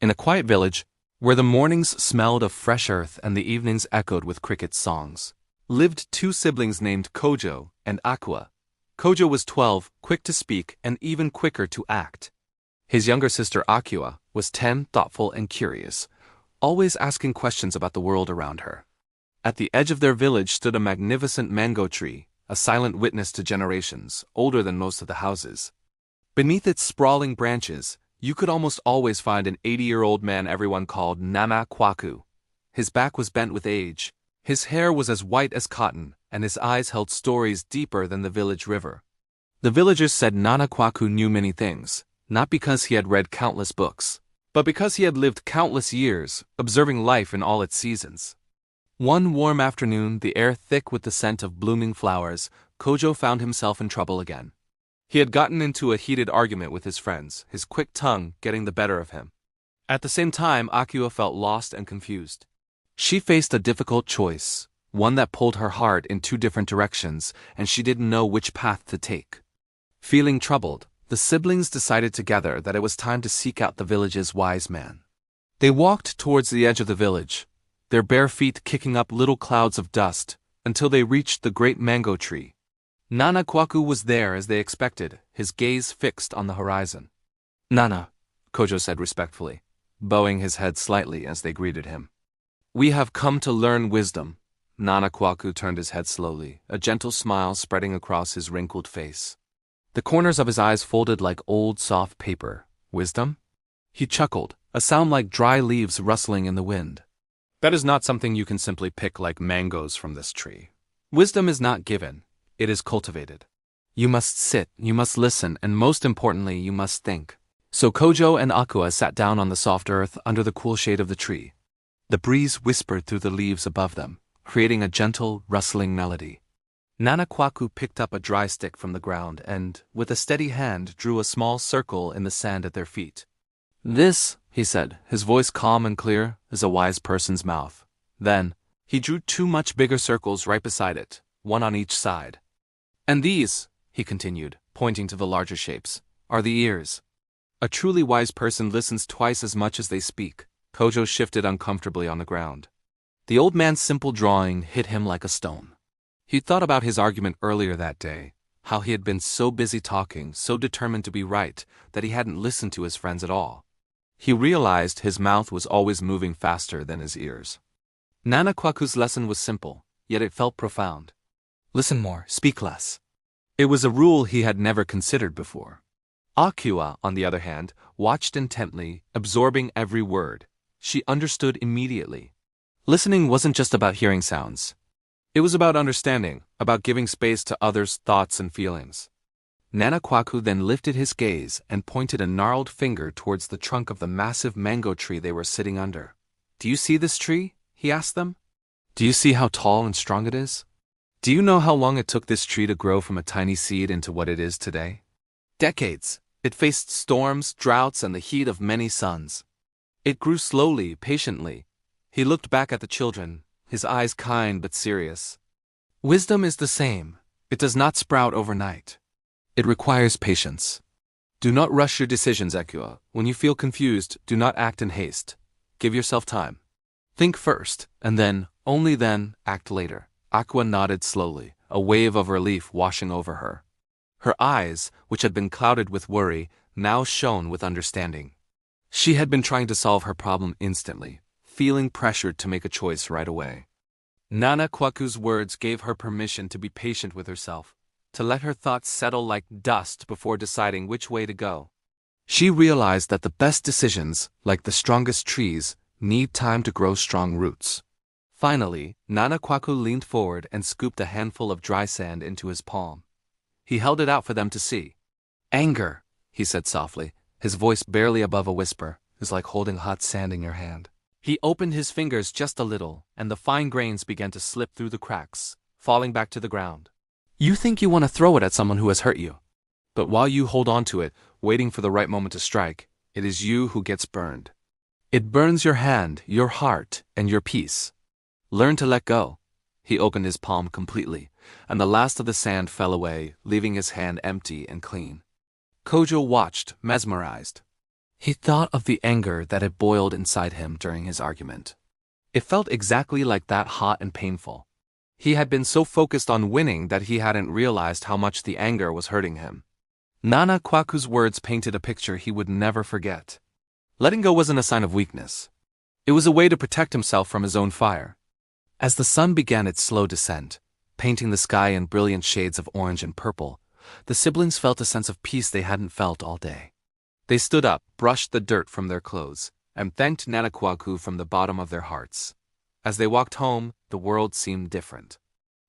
In a quiet village, where the mornings smelled of fresh earth and the evenings echoed with cricket songs, lived two siblings named Kojo and Aqua. Kojo was 12, quick to speak and even quicker to act. His younger sister Aqua was 10, thoughtful and curious, always asking questions about the world around her. At the edge of their village stood a magnificent mango tree, a silent witness to generations, older than most of the houses. Beneath its sprawling branches, you could almost always find an 80-year-old man everyone called Nana Kwaku. His back was bent with age, his hair was as white as cotton, and his eyes held stories deeper than the village river. The villagers said Nana Kwaku knew many things, not because he had read countless books, but because he had lived countless years, observing life in all its seasons. One warm afternoon, the air thick with the scent of blooming flowers, Kojo found himself in trouble again. He had gotten into a heated argument with his friends, his quick tongue getting the better of him. At the same time, Akio felt lost and confused. She faced a difficult choice, one that pulled her heart in two different directions, and she didn't know which path to take. Feeling troubled, the siblings decided together that it was time to seek out the village's wise man. They walked towards the edge of the village, their bare feet kicking up little clouds of dust, until they reached the great mango tree. Nana Kwaku was there as they expected, his gaze fixed on the horizon. "Nana," Kojo said respectfully, bowing his head slightly as they greeted him. "We have come to learn wisdom." Nana Kwaku turned his head slowly, a gentle smile spreading across his wrinkled face. The corners of his eyes folded like old soft paper. "Wisdom?" He chuckled, a sound like dry leaves rustling in the wind. "That is not something you can simply pick like mangoes from this tree. Wisdom is not given, it is cultivated. You must sit, you must listen, and most importantly, you must think." So Kojo and Aqua sat down on the soft earth under the cool shade of the tree. The breeze whispered through the leaves above them, creating a gentle, rustling melody. Nana Kwaku picked up a dry stick from the ground and, with a steady hand, drew a small circle in the sand at their feet. "This," he said, his voice calm and clear, "is a wise person's mouth." Then, he drew two much bigger circles right beside it, one on each side. "And these," he continued, pointing to the larger shapes, "are the ears. A truly wise person listens twice as much as they speak." Kojo shifted uncomfortably on the ground. The old man's simple drawing hit him like a stone. He thought about his argument earlier that day, how he had been so busy talking, so determined to be right, that he hadn't listened to his friends at all. He realized his mouth was always moving faster than his ears. Nana Kwaku's lesson was simple, yet it felt profound. Listen more, speak less. It was a rule he had never considered before. Aqua, on the other hand, watched intently, absorbing every word. She understood immediately. Listening wasn't just about hearing sounds. It was about understanding, about giving space to others' thoughts and feelings. Nana Kwaku then lifted his gaze and pointed a gnarled finger towards the trunk of the massive mango tree they were sitting under. "Do you see this tree?" he asked them. "Do you see how tall and strong it is? Do you know how long it took this tree to grow from a tiny seed into what it is today? Decades. It faced storms, droughts, and the heat of many suns. It grew slowly, patiently." He looked back at the children, his eyes kind but serious. "Wisdom is the same. It does not sprout overnight. It requires patience. Do not rush your decisions, Aqua. When you feel confused, do not act in haste. Give yourself time. Think first, and then, only then, act later." Aqua nodded slowly, a wave of relief washing over her. Her eyes, which had been clouded with worry, now shone with understanding. She had been trying to solve her problem instantly, feeling pressured to make a choice right away. Nana Kwaku's words gave her permission to be patient with herself, to let her thoughts settle like dust before deciding which way to go. She realized that the best decisions, like the strongest trees, need time to grow strong roots. Finally, Nana Kwaku leaned forward and scooped a handful of dry sand into his palm. He held it out for them to see. "Anger," he said softly, his voice barely above a whisper, "is like holding hot sand in your hand." He opened his fingers just a little, and the fine grains began to slip through the cracks, falling back to the ground. You think you want to throw it at someone who has hurt you. But while you hold on to it, waiting for the right moment to strike, it is you who gets burned. It burns your hand, your heart, and your peace. Learn to let go. He opened his palm completely, and the last of the sand fell away, leaving his hand empty and clean. Kojo watched, mesmerized. He thought of the anger that had boiled inside him during his argument. It felt exactly like that, hot and painful. He had been so focused on winning that he hadn't realized how much the anger was hurting him. Nana Kwaku's words painted a picture he would never forget. Letting go wasn't a sign of weakness. It was a way to protect himself from his own fire. As the sun began its slow descent, painting the sky in brilliant shades of orange and purple, the siblings felt a sense of peace they hadn't felt all day. They stood up, brushed the dirt from their clothes, and thanked Nana Kwaku from the bottom of their hearts. As they walked home, the world seemed different.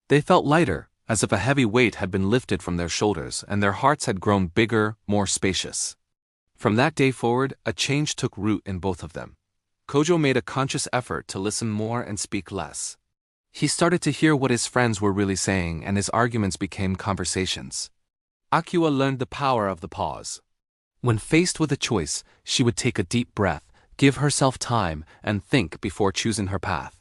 They felt lighter, as if a heavy weight had been lifted from their shoulders and their hearts had grown bigger, more spacious. From that day forward, a change took root in both of them. Kojo made a conscious effort to listen more and speak less. He started to hear what his friends were really saying, and his arguments became conversations. Akua learned the power of the pause. When faced with a choice, she would take a deep breath, give herself time, and think before choosing her path.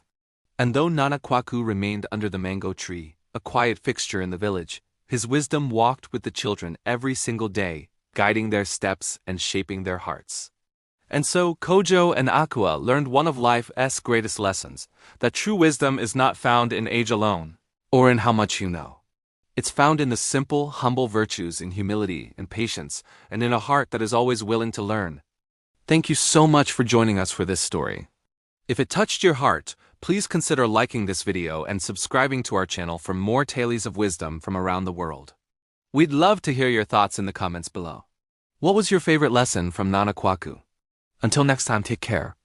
And though Nana Kwaku remained under the mango tree, a quiet fixture in the village, his wisdom walked with the children every single day, guiding their steps and shaping their hearts. And so Kojo and Akua learned one of life's greatest lessons, that true wisdom is not found in age alone, or in how much you know. It's found in the simple, humble virtues in humility and patience, and in a heart that is always willing to learn. Thank you so much for joining us for this story. If it touched your heart, please consider liking this video and subscribing to our channel for more tales of wisdom from around the world. We'd love to hear your thoughts in the comments below. What was your favorite lesson from Nana Kwaku? Until next time, take care.